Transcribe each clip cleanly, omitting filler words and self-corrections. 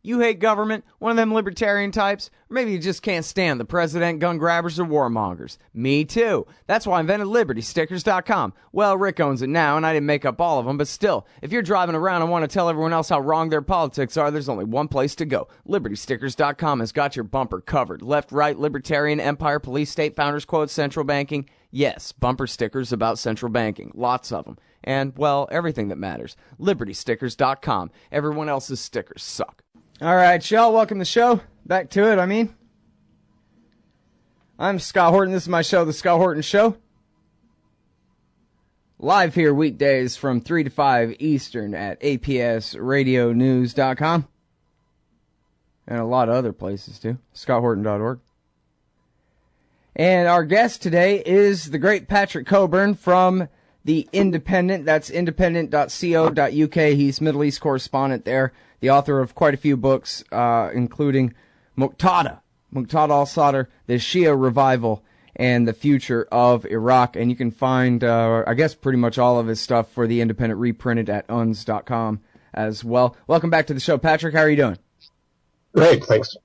You hate government, one of them libertarian types, or maybe you just can't stand the president, gun grabbers, or warmongers. Me too. That's why I invented LibertyStickers.com. Well, Rick owns it now, and I didn't make up all of them, but still, if you're driving around and want to tell everyone else how wrong their politics are, there's only one place to go. LibertyStickers.com has got your bumper covered. Left, right, libertarian, empire, police, state, founders, quotes, central banking. Yes, bumper stickers about central banking. Lots of them. And, well, everything that matters. LibertyStickers.com. Everyone else's stickers suck. All right, y'all, welcome to the show. Back to it, I'm Scott Horton. This is my show, The Scott Horton Show. Live here weekdays from 3 to 5 Eastern at APSradionews.com. And a lot of other places, too. ScottHorton.org. And our guest today is the great Patrick Cockburn from The Independent. That's independent.co.uk. He's Middle East correspondent there. The author of quite a few books, including Muqtada al-Sadr, The Shia Revival, and The Future of Iraq. And you can find, I guess, pretty much all of his stuff for The Independent reprinted at uns.com as well. Welcome back to the show, Patrick. How are you doing? Great, thanks.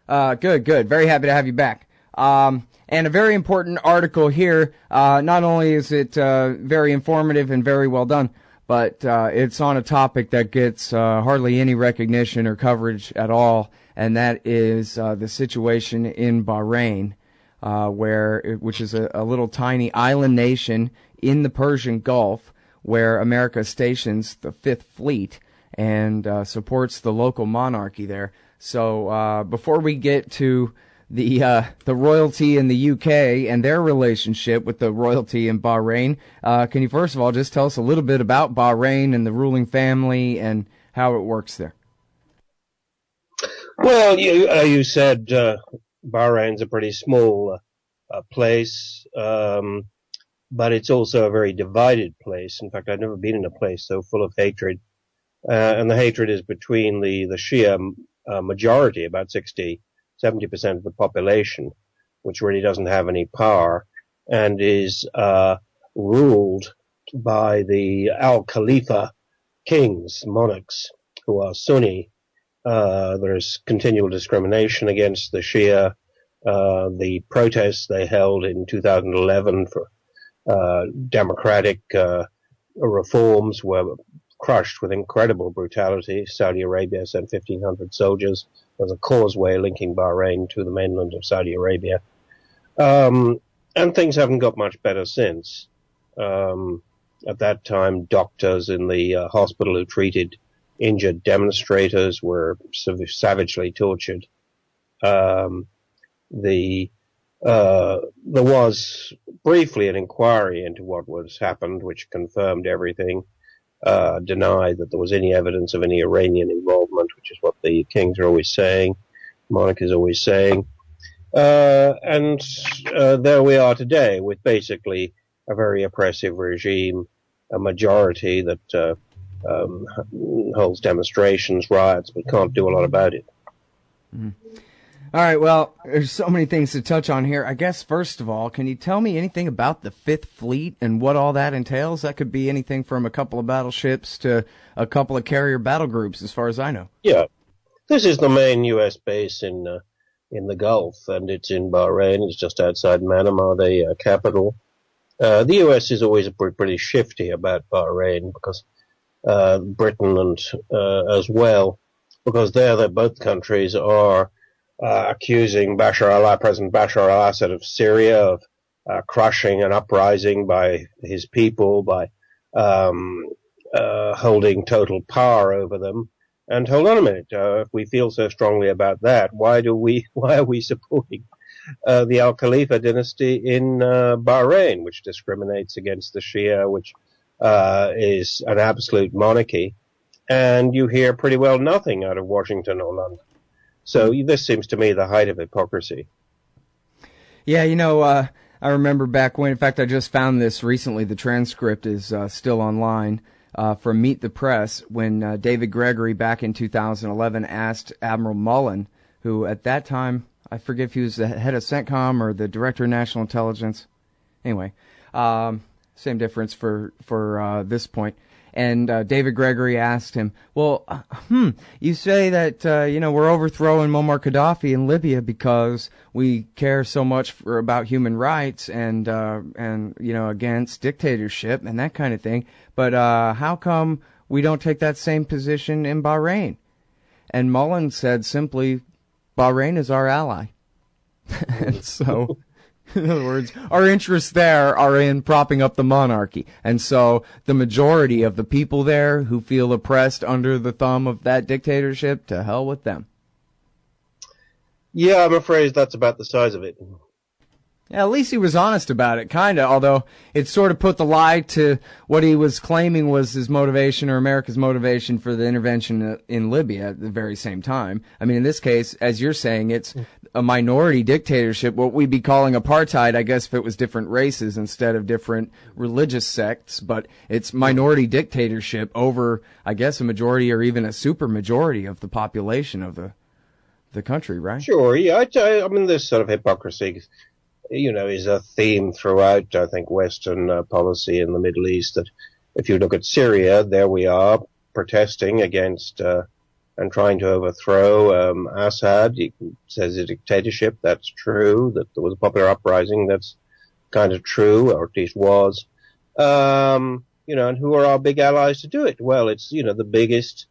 Good. Very happy to have you back. And a very important article here. Not only is it very informative and very well done, but it's on a topic that gets hardly any recognition or coverage at all, and that is the situation in Bahrain, which is a little tiny island nation in the Persian Gulf, where America stations the Fifth Fleet and supports the local monarchy there. So before we get to the royalty in the UK and their relationship with the royalty in Bahrain, can you first of all just tell us a little bit about Bahrain and the ruling family and how it works there? Well, you said Bahrain's a pretty small place, but it's also a very divided place. In fact, I've never been in a place so full of hatred, and the hatred is between the Shia majority, about 70% of the population, which really doesn't have any power and is ruled by the Al-Khalifa kings, monarchs, who are Sunni. There's continual discrimination against the Shia. The protests they held in 2011 for democratic reforms were crushed with incredible brutality. Saudi Arabia sent 1,500 soldiers. There's a causeway linking Bahrain to the mainland of Saudi Arabia. And things haven't got much better since. At that time, doctors in the hospital who treated injured demonstrators were savagely tortured. There was briefly an inquiry into what was happened, which confirmed everything. Denied that there was any evidence of any Iranian involvement, which is what the kings are always saying, monarch is always saying. And there we are today with basically a very oppressive regime, a majority that holds demonstrations, riots, but can't do a lot about it. Mm-hmm. All right, well, there's so many things to touch on here. I guess, first of all, can you tell me anything about the Fifth Fleet and what all that entails? That could be anything from a couple of battleships to a couple of carrier battle groups, as far as I know. Yeah, this is the main U.S. base in the Gulf, and it's in Bahrain. It's just outside Manama, the capital. The U.S. is always pretty shifty about Bahrain because Britain and as well, because both countries are accusing President Bashar al-Assad of Syria of crushing an uprising by his people, by holding total power over them. And hold on a minute, if we feel so strongly about that, why are we supporting the Al-Khalifa dynasty in Bahrain, which discriminates against the Shia, which is an absolute monarchy, and you hear pretty well nothing out of Washington or London. So this seems to me the height of hypocrisy. Yeah, I remember back when, in fact, I just found this recently. The transcript is still online from Meet the Press, when David Gregory, back in 2011, asked Admiral Mullen, who at that time, I forget if he was the head of CENTCOM or the director of national intelligence. Anyway, same difference for this point. And David Gregory asked him, well, you say that, we're overthrowing Muammar Gaddafi in Libya because we care so much about human rights and against dictatorship and that kind of thing. But how come we don't take that same position in Bahrain? And Mullen said simply, Bahrain is our ally. And so, in other words, our interests there are in propping up the monarchy. And so the majority of the people there who feel oppressed under the thumb of that dictatorship, to hell with them. Yeah, I'm afraid that's about the size of it. Yeah, at least he was honest about it, kind of, although it sort of put the lie to what he was claiming was his motivation or America's motivation for the intervention in Libya at the very same time. I mean, in this case, as you're saying, it's a minority dictatorship, what we'd be calling apartheid, I guess, if it was different races instead of different religious sects, but it's minority dictatorship over, I guess, a majority or even a super majority of the population of the country, right? Sure, yeah, I mean, this sort of hypocrisy is a theme throughout, I think, Western policy in the Middle East, that if you look at Syria, there we are protesting against and trying to overthrow Assad. He says a dictatorship. That's true. That there was a popular uprising. That's kind of true, or at least was. And who are our big allies to do it? Well, it's, the biggest,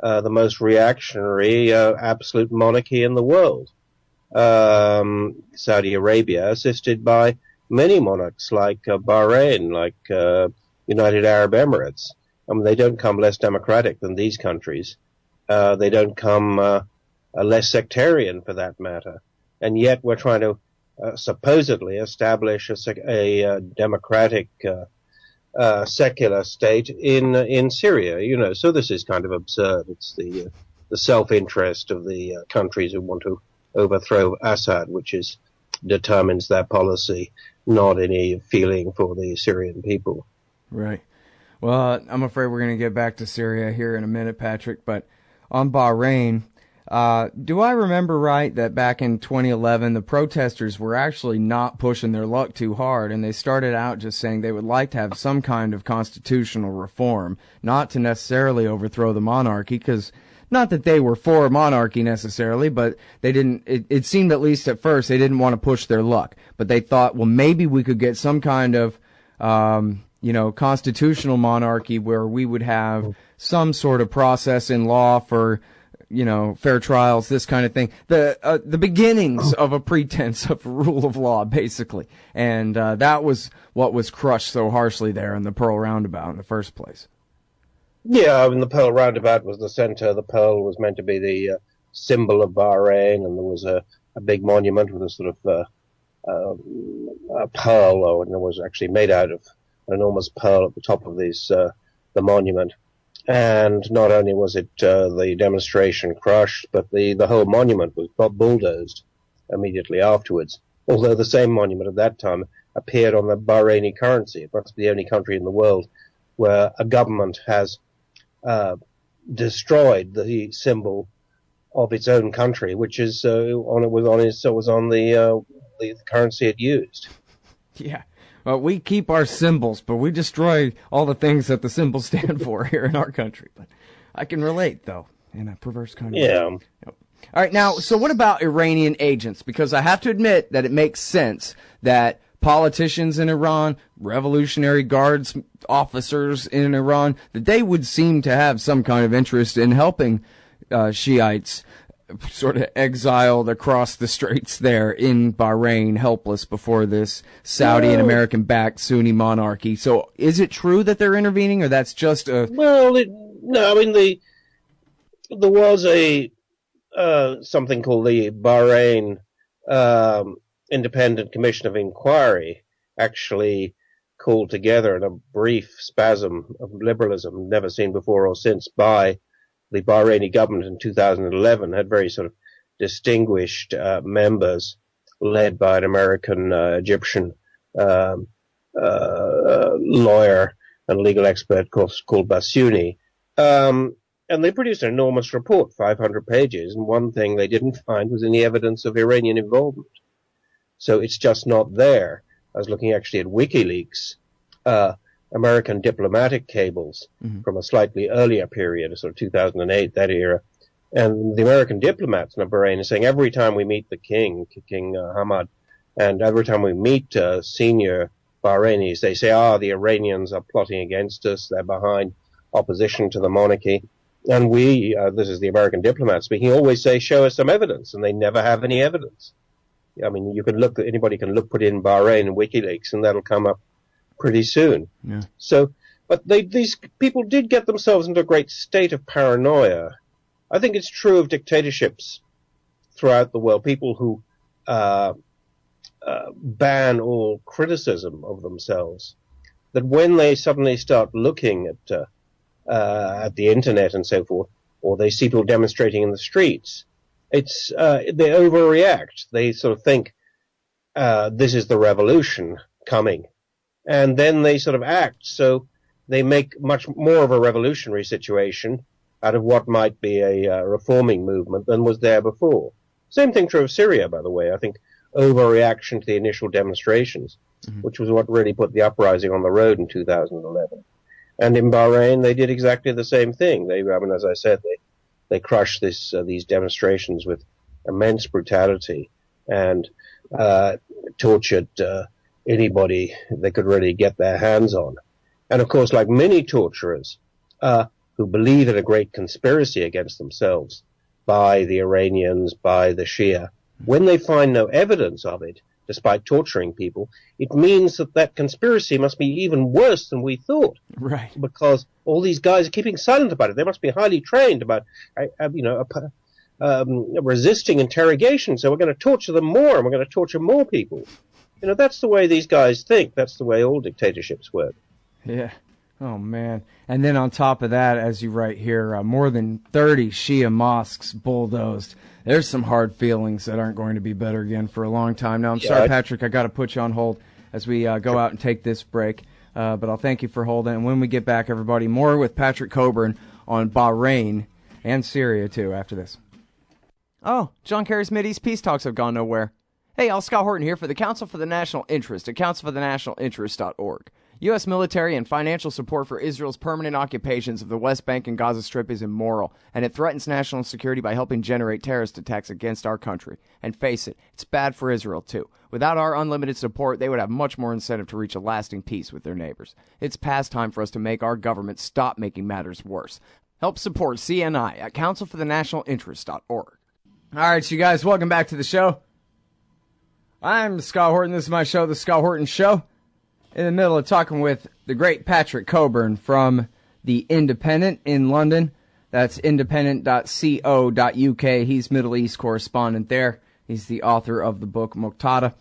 the most reactionary absolute monarchy in the world. Saudi Arabia, assisted by many monarchs like Bahrain, like United Arab Emirates. I mean, they don't come less democratic than these countries. They don't come less sectarian, for that matter. And yet we're trying to supposedly establish a democratic secular state in Syria. So this is kind of absurd. It's the self-interest of the countries who want to overthrow Assad, which determines their policy, not any feeling for the Syrian people. Right. Well, I'm afraid we're going to get back to Syria here in a minute, Patrick, but on Bahrain, do I remember right that back in 2011, the protesters were actually not pushing their luck too hard, and they started out just saying they would like to have some kind of constitutional reform, not to necessarily overthrow the monarchy, because not that they were for monarchy necessarily, but they didn't, it seemed at least at first they didn't want to push their luck. But they thought, well, maybe we could get some kind of, constitutional monarchy where we would have some sort of process in law for, fair trials, this kind of thing. The beginnings of a pretense of rule of law, basically. And that was what was crushed so harshly there in the Pearl Roundabout in the first place. Yeah, I mean, the Pearl Roundabout was the center. The Pearl was meant to be the symbol of Bahrain, and there was a big monument with a sort of a pearl, and it was actually made out of an enormous pearl at the top of the monument. And not only was it the demonstration crushed, but the whole monument was bulldozed immediately afterwards. Although the same monument at that time appeared on the Bahraini currency. It must be the only country in the world where a government has destroyed the symbol of its own country, which is on the currency it used. Yeah. Well, we keep our symbols, but we destroy all the things that the symbols stand for here in our country. But I can relate, though, in a perverse kind of way. Yeah. Yep. All right, now, so what about Iranian agents? Because I have to admit that it makes sense that politicians in Iran, Revolutionary Guards officers in Iran, that they would seem to have some kind of interest in helping Shiites sort of exiled across the straits there in Bahrain, helpless before this Saudi and American-backed Sunni monarchy. So is it true that they're intervening, or that's just a... Well, no, I mean, there was something called the Bahrain Independent Commission of Inquiry, actually called together in a brief spasm of liberalism never seen before or since by the Bahraini government in 2011, had very sort of distinguished members led by an American Egyptian lawyer and legal expert called Basuni. And they produced an enormous report, 500 pages, and one thing they didn't find was any evidence of Iranian involvement. So it's just not there. I was looking actually at WikiLeaks, American diplomatic cables from a slightly earlier period, sort of 2008, that era. And the American diplomats in Bahrain are saying every time we meet the king, King Hamad, and every time we meet senior Bahrainis, they say, the Iranians are plotting against us. They're behind opposition to the monarchy. And we, this is the American diplomat speaking, always say, show us some evidence. And they never have any evidence. I mean, you can look, anybody can look, put in Bahrain and WikiLeaks, and that'll come up pretty soon. Yeah. So, but these people did get themselves into a great state of paranoia. I think it's true of dictatorships throughout the world. People who ban all criticism of themselves, that when they suddenly start looking at the internet and so forth, or they see people demonstrating in the streets, it's they overreact. They sort of think this is the revolution coming, and then they sort of act. So they make much more of a revolutionary situation out of what might be a reforming movement than was there before. Same thing true of Syria, by the way. I think overreaction to the initial demonstrations, which was what really put the uprising on the road in 2011. And in Bahrain, they did exactly the same thing. As I said, they crushed these demonstrations with immense brutality and tortured anybody they could really get their hands on. And of course, like many torturers who believe in a great conspiracy against themselves by the Iranians, by the Shia, when they find no evidence of it, despite torturing people, it means that conspiracy must be even worse than we thought. Right. Because all these guys are keeping silent about it. They must be highly trained about, resisting interrogation. So we're going to torture them more, and we're going to torture more people. That's the way these guys think. That's the way all dictatorships work. Yeah. Oh, man. And then on top of that, as you write here, more than 30 Shia mosques bulldozed. There's some hard feelings that aren't going to be better again for a long time. Now, I'm sorry, Patrick, I got to put you on hold as we go out and take this break. But I'll thank you for holding. And when we get back, everybody, more with Patrick Cockburn on Bahrain and Syria, too, after this. Oh, John Kerry's Mideast peace talks have gone nowhere. Hey, I'll Scott Horton here for the Council for the National Interest at councilforthenationalinterest.org. U.S. military and financial support for Israel's permanent occupations of the West Bank and Gaza Strip is immoral, and it threatens national security by helping generate terrorist attacks against our country. And face it, it's bad for Israel, too. Without our unlimited support, they would have much more incentive to reach a lasting peace with their neighbors. It's past time for us to make our government stop making matters worse. Help support CNI at councilforthenationalinterest.org. All right, you guys, welcome back to the show. I'm Scott Horton. This is my show, The Scott Horton Show. In the middle of talking with the great Patrick Cockburn from The Independent in London. That's independent.co.uk. He's Middle East correspondent there. He's the author of the book Muqtada.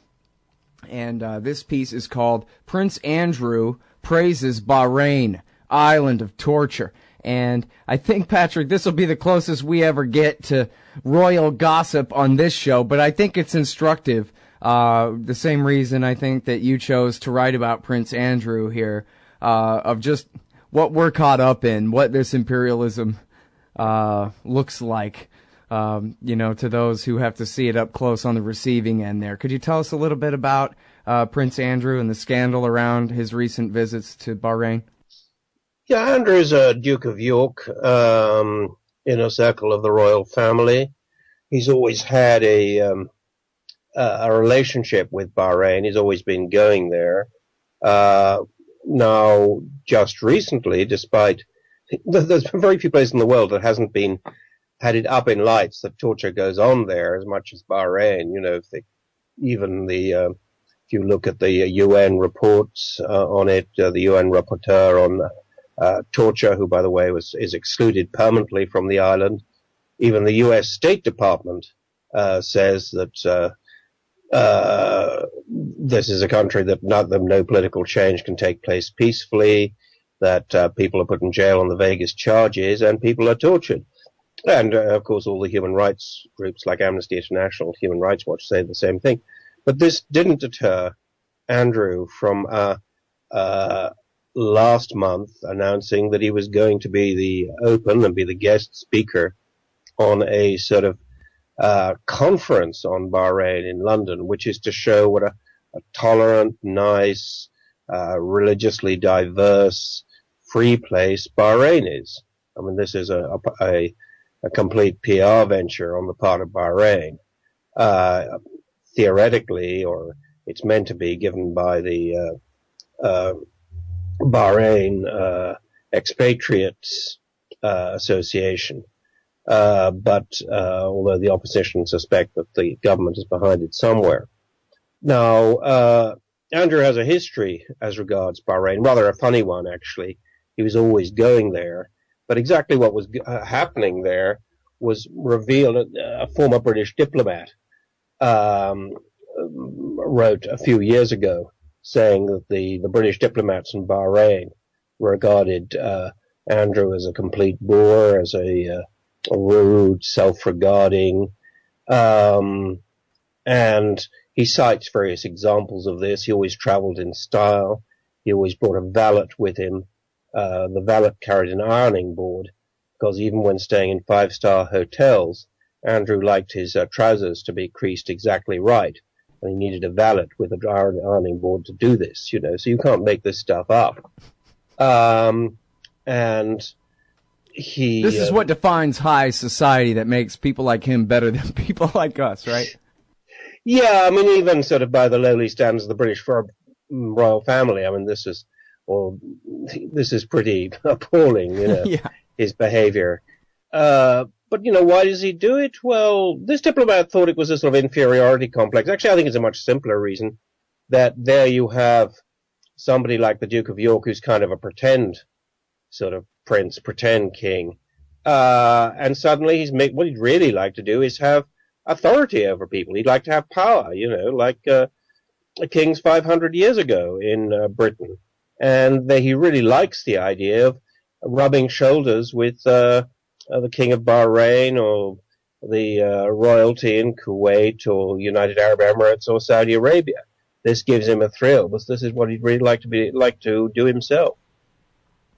And this piece is called Prince Andrew Praises Bahrain, Island of Torture. And I think, Patrick, this will be the closest we ever get to royal gossip on this show, but I think it's instructive. The same reason I think that you chose to write about Prince Andrew here, of just what we're caught up in, what this imperialism looks like, to those who have to see it up close on the receiving end there. Could you tell us a little bit about Prince Andrew and the scandal around his recent visits to Bahrain? Yeah, Andrew is a Duke of York, inner circle of the royal family. He's always had a relationship with Bahrain. He's always been going there. Now, just recently, despite there's very few places in the world that hasn't been had it up in lights that torture goes on there as much as Bahrain. If you look at the UN reports on it, the UN rapporteur on torture, who, by the way, is excluded permanently from the island. Even the U.S. State Department says that this is a country that no political change can take place peacefully, that people are put in jail on the vaguest charges, and people are tortured. And, of course, all the human rights groups like Amnesty International, Human Rights Watch say the same thing. But this didn't deter Andrew from last month announcing that he was going to be the guest speaker on a sort of conference on Bahrain in London, which is to show what a tolerant, nice, religiously diverse, free place Bahrain is. I mean, this is a complete PR venture on the part of Bahrain. Theoretically, or it's meant to be, given by the Bahrain Expatriates Association. But although the opposition suspect that the government is behind it somewhere. Now, Andrew has a history as regards Bahrain, rather a funny one, actually. He was always going there, but exactly what was happening there was revealed. A former British diplomat wrote a few years ago saying that the British diplomats in Bahrain regarded Andrew as a complete bore, as a rude, self-regarding, and he cites various examples of this. He always traveled in style. He always brought a valet with him. The valet carried an ironing board, because even when staying in five-star hotels, Andrew liked his trousers to be creased exactly right, and he needed a valet with an ironing board to do this, so you can't make this stuff up. And this is what defines high society, that makes people like him better than people like us, right? Yeah, I mean, even sort of by the lowly standards of the British royal family, I mean, this is pretty appalling, Yeah. His behavior. But, why does he do it? Well, this diplomat thought it was a sort of inferiority complex. Actually, I think it's a much simpler reason, that there you have somebody like the Duke of York, who's kind of a pretend sort of prince, pretend king. And suddenly what he'd really like to do is have authority over people. He'd like to have power, like the kings 500 years ago in Britain. And he really likes the idea of rubbing shoulders with the King of Bahrain, or the royalty in Kuwait, or United Arab Emirates, or Saudi Arabia. This gives him a thrill, because this is what he'd really like to do himself.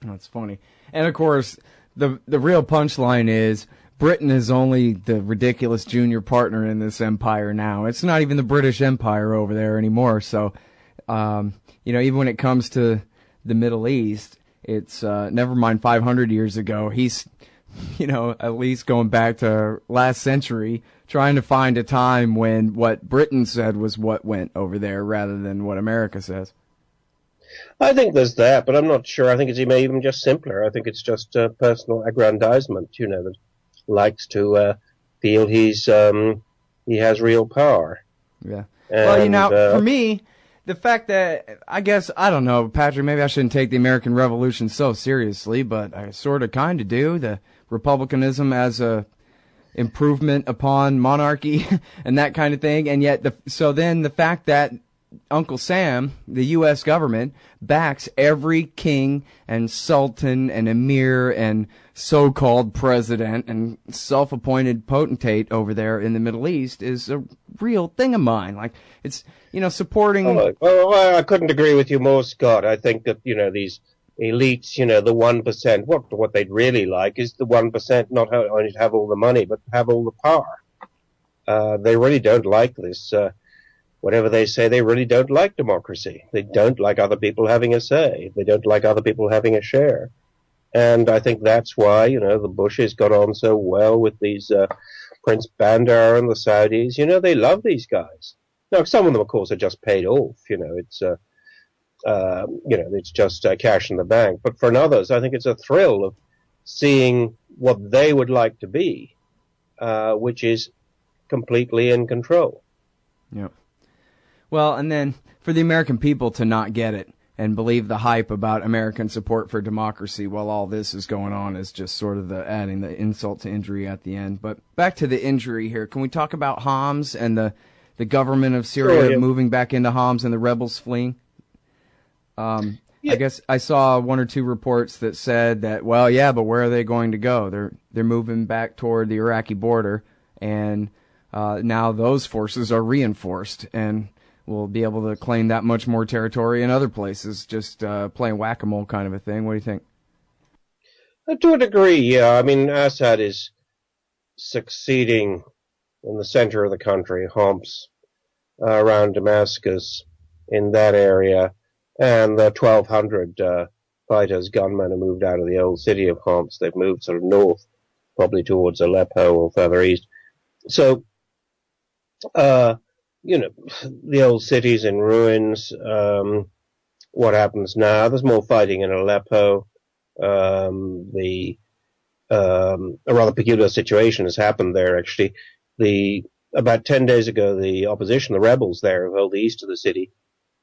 That's funny. And of course, the real punchline is Britain is only the ridiculous junior partner in this empire now. It's not even the British Empire over there anymore. So, even when it comes to the Middle East, it's never mind 500 years ago. He's, at least going back to last century, trying to find a time when what Britain said was what went over there rather than what America says. I think there's that, but I'm not sure. I think it's even just simpler. I think it's just personal aggrandizement, that likes to feel he has real power. Yeah. And, well, for me, the fact that, I guess, I don't know, Patrick, maybe I shouldn't take the American Revolution so seriously, but I sort of kind of do. The republicanism as a improvement upon monarchy and that kind of thing. And yet, so then the fact that Uncle Sam, the U.S. government, backs every king and sultan and emir and so-called president and self-appointed potentate over there in the Middle East is a real thing of mine. Like, it's, supporting... I couldn't agree with you more, Scott. I think that, these elites, the 1%, what they'd really like is the 1% not only to have all the money, but have all the power. They really don't like this... whatever they say, they really don't like democracy. They don't like other people having a say. They don't like other people having a share. And I think that's why, the Bushes got on so well with these Prince Bandar and the Saudis. They love these guys. Now, some of them, of course, are just paid off. It's just cash in the bank. But for others, I think it's a thrill of seeing what they would like to be, which is completely in control. Yep. Well, and then for the American people to not get it and believe the hype about American support for democracy while all this is going on is just sort of adding the insult to injury at the end. But back to the injury here. Can we talk about Homs and the government of Syria moving back into Homs and the rebels fleeing? I guess I saw one or two reports that said that, well, yeah, but where are they going to go? They're moving back toward the Iraqi border, and now those forces are reinforced, and we'll be able to claim that much more territory in other places, just playing whack-a-mole kind of a thing. What do you think? To a degree, yeah. I mean, Assad is succeeding in the center of the country, Homs, around Damascus, in that area. and the 1,200 fighters, gunmen, have moved out of the old city of Homs. They've moved sort of north, probably towards Aleppo or further east. So, the old city's in ruins. What happens now? There's more fighting in Aleppo. A rather peculiar situation has happened there, actually. About 10 days ago, the opposition, the rebels there, who held the east of the city,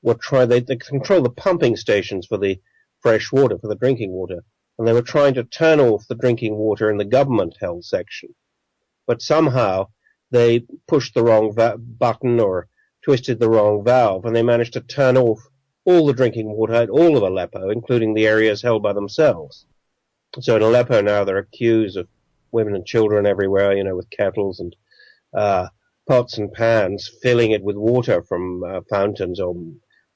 they control the pumping stations for the fresh water, for the drinking water, and they were trying to turn off the drinking water in the government-held section. But somehow they pushed the wrong button or twisted the wrong valve, and they managed to turn off all the drinking water at all of Aleppo, including the areas held by themselves. So in Aleppo now there are queues of women and children everywhere, with kettles and pots and pans, filling it with water from fountains or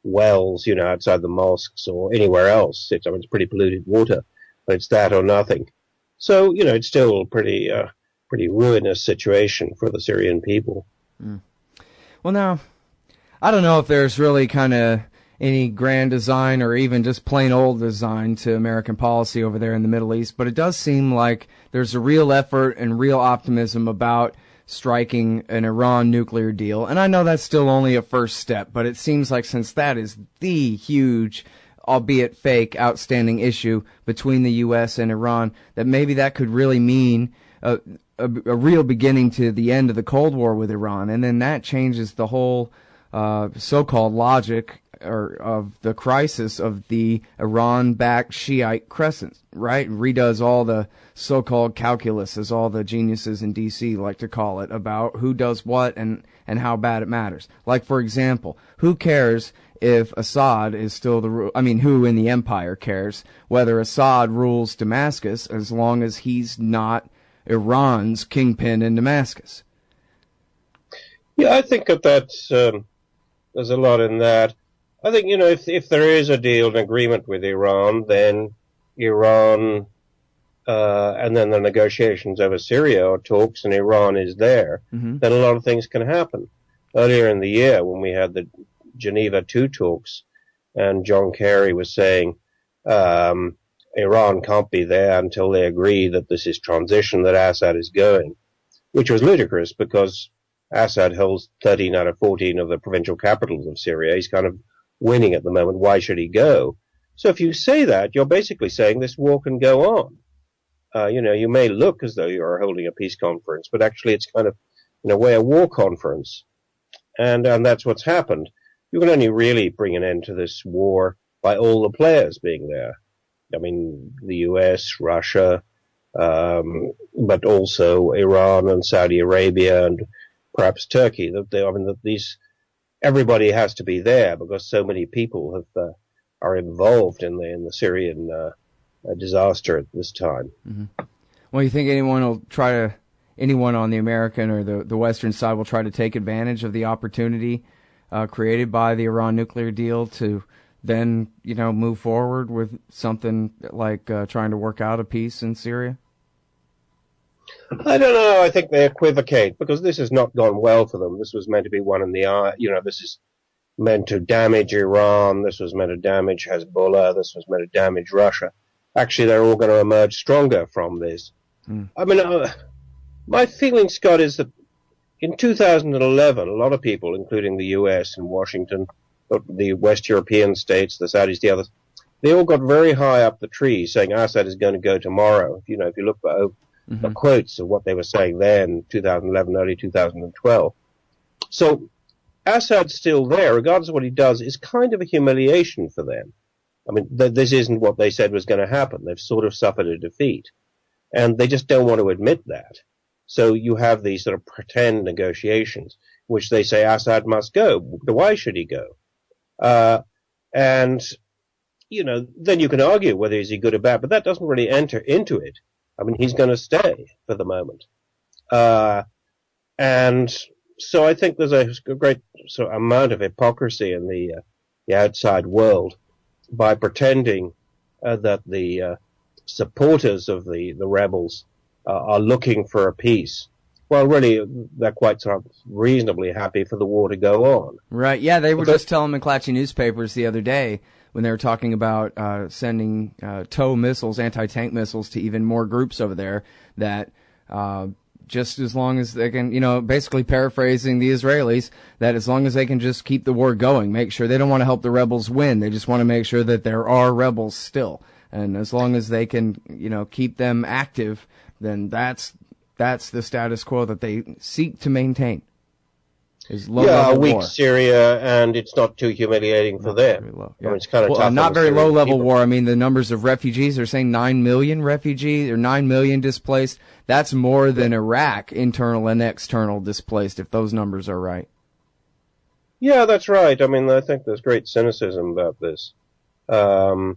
wells, outside the mosques or anywhere else. It's pretty polluted water, but it's that or nothing. So, it's still a pretty ruinous situation for the Syrian people. Mm. Well, now, I don't know if there's really kind of any grand design or even just plain old design to American policy over there in the Middle East, but it does seem like there's a real effort and real optimism about striking an Iran nuclear deal. And I know that's still only a first step, but it seems like since that is the huge, albeit fake, outstanding issue between the U.S. and Iran, that maybe that could really mean a real beginning to the end of the Cold War with Iran. And then that changes the whole so-called logic of the crisis of the Iran-backed Shiite crescent, right? Redoes all the so-called calculus, as all the geniuses in D.C. like to call it, about who does what and how bad it matters. Like, for example, who cares if Assad is still who in the empire cares whether Assad rules Damascus as long as he's not Iran's kingpin in Damascus? Yeah, I think that there's a lot in that. I think, if there is a deal, an agreement with Iran, then Iran, and then the negotiations over Syria or talks and Iran is there, then a lot of things can happen. Earlier in the year, when we had the Geneva II talks, and John Kerry was saying, Iran can't be there until they agree that this is transition, that Assad is going, which was ludicrous because Assad holds 13 out of 14 of the provincial capitals of Syria. He's kind of winning at the moment. Why should he go? So if you say that, you're basically saying this war can go on. You may look as though you're holding a peace conference, but actually it's kind of, in a way, a war conference. And that's what's happened. You can only really bring an end to this war by all the players being there. I mean, the US, Russia, but also Iran and Saudi Arabia and perhaps Turkey. Everybody has to be there because so many people are involved in the Syrian disaster at this time. Mm-hmm. Well, you think anyone on the American or the Western side will try to take advantage of the opportunity created by the Iran nuclear deal to then, move forward with something like trying to work out a peace in Syria? I don't know. I think they equivocate because this has not gone well for them. This was meant to be one in the eye. This is meant to damage Iran. This was meant to damage Hezbollah. This was meant to damage Russia. Actually, they're all going to emerge stronger from this. I mean, my feeling, Scott, is that in 2011, a lot of people, including the US and Washington, the West European states, the Saudis, the others, they all got very high up the tree saying Assad is going to go tomorrow. If you look for the quotes of what they were saying then, 2011, early 2012. So Assad's still there, regardless of what he does, is kind of a humiliation for them. I mean, this isn't what they said was going to happen. They've sort of suffered a defeat. And they just don't want to admit that. So you have these sort of pretend negotiations, which they say Assad must go. Why should he go? And, then you can argue whether he's good or bad, but that doesn't really enter into it. I mean, he's going to stay for the moment. And so I think there's a great sort of amount of hypocrisy in the outside world by pretending that the supporters of the rebels are looking for a peace. Well, really, they're quite sort of reasonably happy for the war to go on. Right, yeah, they were just telling McClatchy newspapers the other day when they were talking about sending TOW missiles, anti-tank missiles, to even more groups over there, that just as long as they can, basically paraphrasing the Israelis, that as long as they can just keep the war going, make sure they don't want to help the rebels win. They just want to make sure that there are rebels still. And as long as they can, keep them active, then that's the status quo that they seek to maintain. Weak Syria, and it's not too humiliating for them. Yeah. It's kind of tough not very low-level war. I mean, the numbers of refugees, they're saying 9 million refugees, or 9 million displaced. That's more than Iraq, internal and external displaced, if those numbers are right. Yeah, that's right. I mean, I think there's great cynicism about this. And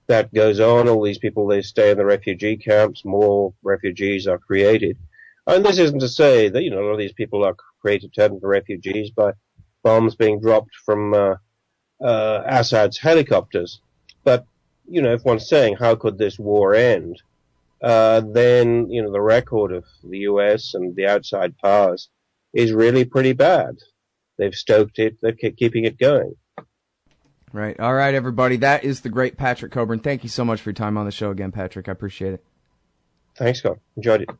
that goes on. All these people, they stay in the refugee camps. More refugees are created. And this isn't to say that, a lot of these people are created turned into refugees by bombs being dropped from Assad's helicopters. But, if one's saying, how could this war end? Then, the record of the US and the outside powers is really pretty bad. They've stoked it. They're keeping it going. Right. All right, everybody. That is the great Patrick Cockburn. Thank you so much for your time on the show again, Patrick. I appreciate it. Thanks, Scott. Enjoyed it.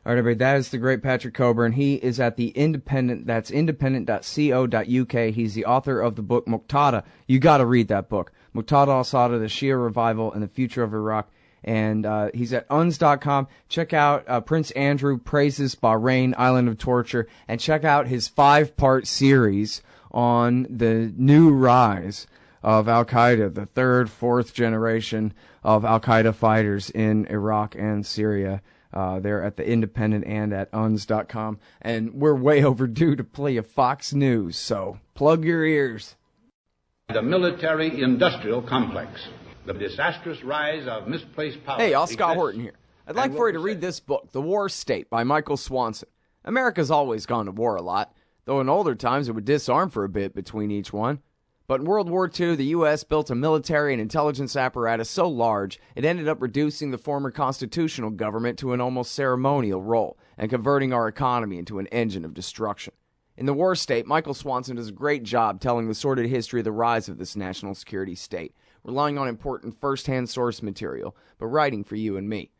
All right, everybody, that is the great Patrick Cockburn. He is at the Independent, that's independent.co.uk. He's the author of the book Muqtada. You got to read that book. Muqtada al-Sadr, the Shia Revival and the Future of Iraq. And he's at uns.com. Check out Prince Andrew Praises Bahrain, Island of Torture, and check out his 5-part series on the new rise of Al-Qaeda, the 3rd, 4th generation of Al-Qaeda fighters in Iraq and Syria. They're at the Independent and at uns.com. And we're way overdue to play a Fox News, so plug your ears. The military-industrial complex. The disastrous rise of misplaced power. Hey, Scott Horton here. I'd like for you to read this book, The War State, by Michael Swanson. America's always gone to war a lot, though in older times it would disarm for a bit between each one. But in World War II, the U.S. built a military and intelligence apparatus so large, it ended up reducing the former constitutional government to an almost ceremonial role and converting our economy into an engine of destruction. In The War State, Michael Swanson does a great job telling the sordid history of the rise of this national security state, relying on important first-hand source material, but writing for you and me.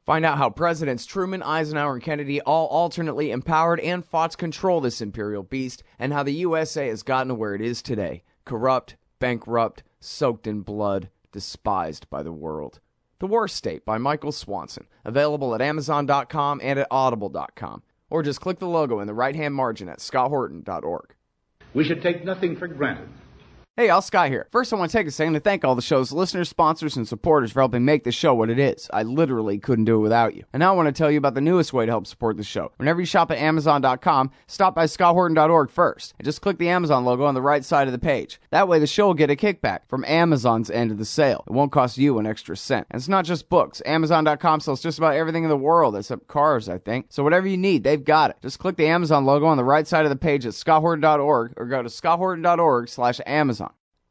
Find out how Presidents Truman, Eisenhower, and Kennedy all alternately empowered and fought to control this imperial beast, and how the USA has gotten to where it is today. Corrupt, bankrupt, soaked in blood, despised by the world. The War State by Michael Swanson, available at Amazon.com and at Audible.com. Or just click the logo in the right-hand margin at scotthorton.org. We should take nothing for granted. Hey, Scott here. First, I want to take a second to thank all the show's listeners, sponsors, and supporters for helping make the show what it is. I literally couldn't do it without you. And now I want to tell you about the newest way to help support the show. Whenever you shop at Amazon.com, stop by scotthorton.org first, and just click the Amazon logo on the right side of the page. That way the show will get a kickback from Amazon's end of the sale. It won't cost you an extra cent. And it's not just books. Amazon.com sells just about everything in the world, except cars, I think. So whatever you need, they've got it. Just click the Amazon logo on the right side of the page at scotthorton.org or go to scotthorton.org/Amazon.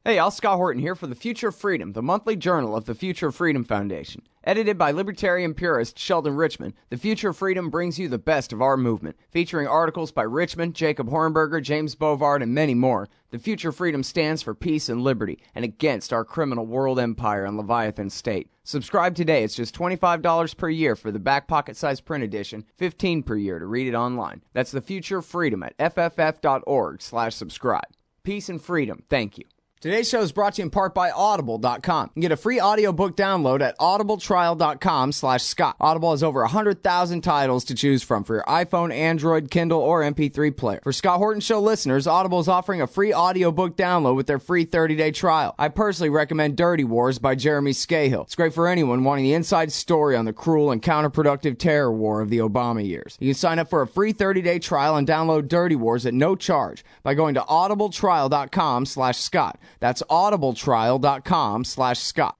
Hey, Scott Horton here for The Future of Freedom, the monthly journal of the Future of Freedom Foundation. Edited by libertarian purist Sheldon Richman, The Future of Freedom brings you the best of our movement. Featuring articles by Richman, Jacob Hornberger, James Bovard, and many more, The Future of Freedom stands for peace and liberty and against our criminal world empire and Leviathan state. Subscribe today. It's just $25 per year for the back pocket size print edition, $15 per year to read it online. That's The Future of Freedom at fff.org/subscribe. Peace and freedom. Thank you. Today's show is brought to you in part by Audible.com. You can get a free audiobook download at audibletrial.com/Scott. Audible has over 100,000 titles to choose from for your iPhone, Android, Kindle, or MP3 player. For Scott Horton Show listeners, Audible is offering a free audiobook download with their free 30-day trial. I personally recommend Dirty Wars by Jeremy Scahill. It's great for anyone wanting the inside story on the cruel and counterproductive terror war of the Obama years. You can sign up for a free 30-day trial and download Dirty Wars at no charge by going to audibletrial.com/Scott. That's audibletrial.com/Scott.